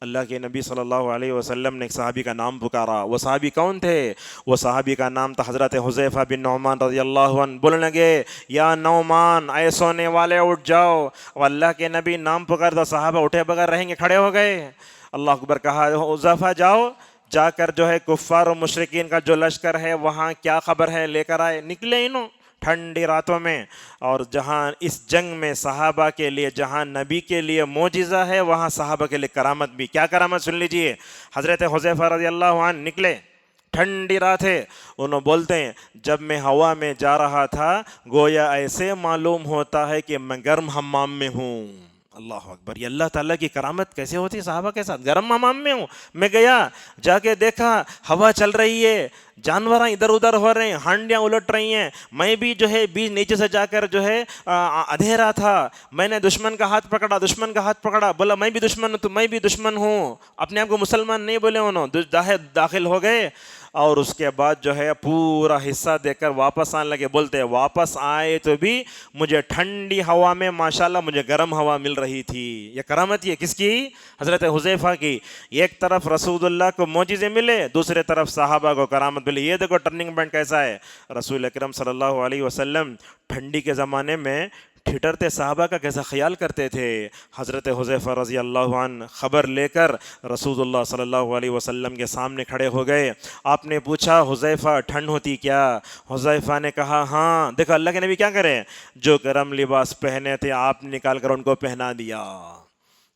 اللہ کے نبی صلی اللہ علیہ وسلم نے ایک صحابی کا نام پکارا. وہ صحابی کون تھے, وہ صحابی کا نام تھا حضرت حذیفہ بن نعمان رضی اللہ عنہ. بولنے لگے, یا نعمان اے سونے والے اٹھ جاؤ. اور اللہ کے نبی نام پکار دو, صحابہ اٹھے بغیر رہیں گے, کھڑے ہو گئے. اللہ اکبر کہا, حذیفہ جاؤ, جا کر جو ہے کفار و مشرکین کا جو لشکر ہے وہاں کیا خبر ہے لے کر آئے. نکلے انہوں ٹھنڈی راتوں میں, اور جہاں اس جنگ میں صحابہ کے لیے, جہاں نبی کے لیے معجزہ ہے, وہاں صحابہ کے لیے کرامت بھی. کیا کرامت سن لیجئے. حضرت حذیفہ رضی اللہ عنہ نکلے, ٹھنڈی رات ہے. انہوں بولتے ہیں جب میں ہوا میں جا رہا تھا گویا ایسے معلوم ہوتا ہے کہ میں گرم حمام میں ہوں. اللہ اکبر. یہ اللہ تعالیٰ کی کرامت کیسے ہوتی ہے صحابہ کے ساتھ. گرم حمام میں ہوں. میں گیا, جا کے دیکھا ہوا چل رہی ہے, جانور ادھر ادھر ہو رہے ہیں, ہانڈیاں الٹ رہی ہیں. میں بھی جو ہے بیچ نیچے سے جا کر جو ہے اندھیرا تھا, میں نے دشمن کا ہاتھ پکڑا, بولا میں بھی دشمن ہوں, تو میں بھی دشمن ہوں. اپنے آپ کو مسلمان نہیں بولے, انہوں داخل ہو گئے. اور اس کے بعد جو ہے پورا حصہ دے کر واپس آنے لگے. بولتے واپس آئے تو بھی مجھے ٹھنڈی ہوا میں ماشاءاللہ مجھے گرم ہوا مل رہی تھی. یہ کرامت یہ کس کی, حضرت حذیفہ کی. ایک طرف رسول اللہ کو معجزے ملے, دوسرے طرف صحابہ کو کرامت ملی. یہ دیکھو ٹرننگ پوائنٹ کیسا ہے. رسول اکرم صلی اللہ علیہ وسلم ٹھنڈی کے زمانے میں ٹھٹرتے صحابہ کا کیسا خیال کرتے تھے. حضرت حذیفہ رضی اللہ عنہ خبر لے کر رسول اللہ صلی اللہ علیہ وسلم کے سامنے کھڑے ہو گئے. آپ نے پوچھا حذیفہ ٹھنڈ ہوتی کیا. حذیفہ نے کہا ہاں. دیکھو اللہ کے نبی کیا کریں, جو گرم لباس پہنے تھے آپ نکال کر ان کو پہنا دیا.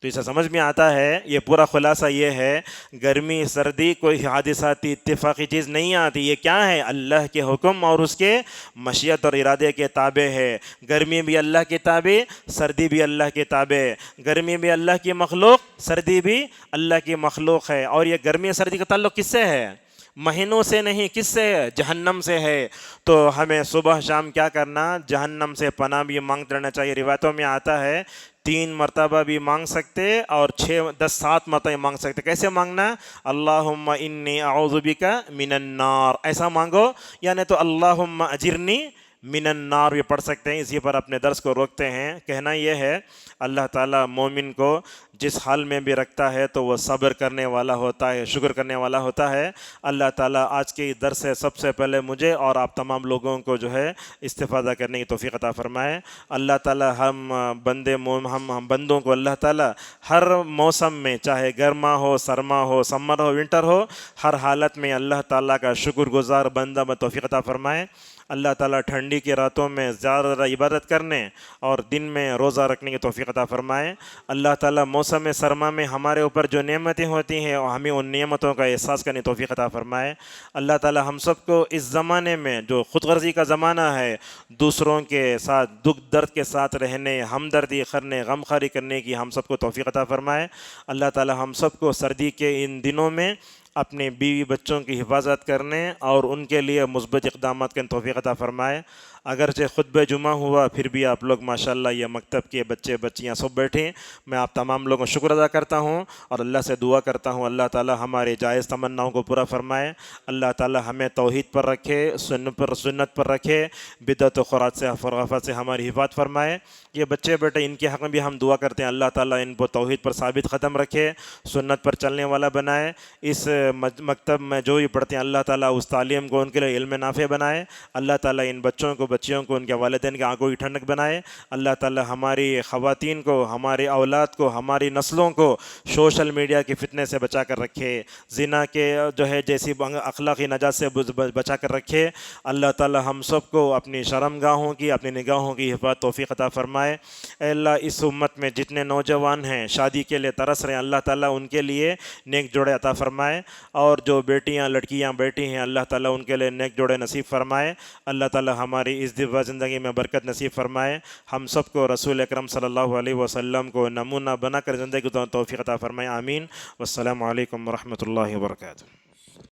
تو اسے سمجھ میں آتا ہے, یہ پورا خلاصہ یہ ہے, گرمی سردی کوئی حادثاتی اتفاقی چیز نہیں آتی. یہ کیا ہے, اللہ کے حکم اور اس کے مشیت اور ارادے کے تابع ہے. گرمی بھی اللہ کے تابع, سردی بھی اللہ کے تابع. گرمی بھی اللہ کی مخلوق, سردی بھی اللہ کی مخلوق ہے. اور یہ گرمی اور سردی کا تعلق کس سے ہے, مہینوں سے نہیں, کس سے ہے, جہنم سے ہے. تو ہمیں صبح شام کیا کرنا, جہنم سے پناہ بھی مانگتے رہنا چاہیے. روایتوں میں آتا ہے 3 مرتبہ بھی مانگ سکتے اور 6 10 7 مرتبہ مانگ سکتے. کیسے مانگنا, اللہم انی اعوذ بک من النار, ایسا مانگو. یعنی تو اللہم اجرنی من النار بھی پڑھ سکتے ہیں، اسی پر اپنے درس کو روکتے ہیں۔ کہنا یہ ہے اللہ تعالیٰ مومن کو جس حال میں بھی رکھتا ہے تو وہ صبر کرنے والا ہوتا ہے، شکر کرنے والا ہوتا ہے۔ اللہ تعالیٰ آج کے درس سے سب سے پہلے مجھے اور آپ تمام لوگوں کو جو ہے استفادہ کرنے کی توفیق عطا فرمائے۔ اللہ تعالیٰ ہم بندوں کو اللہ تعالیٰ ہر موسم میں، چاہے گرما ہو، سرما ہو، سمر ہو، ونٹر ہو، ہر حالت میں اللہ تعالیٰ کا شکر گزار بندہ میں توفیق عطا فرمائے۔ اللہ تعالیٰ ٹھنڈی کی راتوں میں زیادہ عبادت کرنے اور دن میں روزہ رکھنے کی توفیق عطا فرمائے۔ اللہ تعالیٰ موسم سرما میں ہمارے اوپر جو نعمتیں ہوتی ہیں اور ہمیں ان نعمتوں کا احساس کرنے کی توفیق عطا فرمائے۔ اللہ تعالیٰ ہم سب کو اس زمانے میں جو خود غرضی کا زمانہ ہے، دوسروں کے ساتھ دکھ درد کے ساتھ رہنے، ہمدردی کرنے، غمخواری کرنے کی ہم سب کو توفیق عطا فرمائے۔ اللہ تعالیٰ ہم سب کو سردی کے ان دنوں میں اپنے بیوی بچوں کی حفاظت کرنے اور ان کے لیے مثبت اقدامات کے توفیق عطا فرمائے۔ اگرچہ خطبہ جمعہ ہوا پھر بھی آپ لوگ ماشاءاللہ یہ مکتب کے بچے بچیاں سب بیٹھیں، میں آپ تمام لوگوں کو شکر ادا کرتا ہوں اور اللہ سے دعا کرتا ہوں اللہ تعالیٰ ہمارے جائز تمناؤں کو پورا فرمائے۔ اللہ تعالیٰ ہمیں توحید پر رکھے، سنت پر رکھے، بدعت و خرافات سے ہماری حفاظت فرمائے۔ یہ بچے بیٹے ان کے حق میں بھی ہم دعا کرتے ہیں اللہ تعالیٰ ان کو توحید پر ثابت قدم رکھے، سنت پر چلنے والا بنائے۔ اس مکتب میں جو بھی پڑھتے ہیں اللہ تعالیٰ اس تعلیم کو ان کے لیے علم نافع بنائے۔ اللہ تعالیٰ ان بچوں کو، بچیوں کو، ان کے والدین کی آنکھوں کی ٹھنڈک بنائے۔ اللہ تعالیٰ ہماری خواتین کو، ہماری اولاد کو، ہماری نسلوں کو سوشل میڈیا کے فتنے سے بچا کر رکھے، زنا کے جو ہے جیسی اخلاقی نجات سے بچا کر رکھے۔ اللہ تعالیٰ ہم سب کو اپنی شرمگاہوں کی، اپنی نگاہوں کی حفاظت توفیق عطا فرمائے۔ اے اللہ اس امت میں جتنے نوجوان ہیں شادی کے لیے ترس رہے ہیں اللہ تعالیٰ ان کے لیے نیک جوڑے عطا فرمائے، اور جو بیٹیاں لڑکیاں بیٹھی ہیں اللہ تعالیٰ ان کے لیے نیک جوڑے نصیب فرمائے۔ اللہ تعالیٰ ہماری اس زندگی میں برکت نصیب فرمائے۔ ہم سب کو رسول اکرم صلی اللہ علیہ وسلم کو نمونہ بنا کر زندگی توفیق عطا فرمائے، آمین۔ والسلام علیکم ورحمۃ اللہ وبرکاتہ۔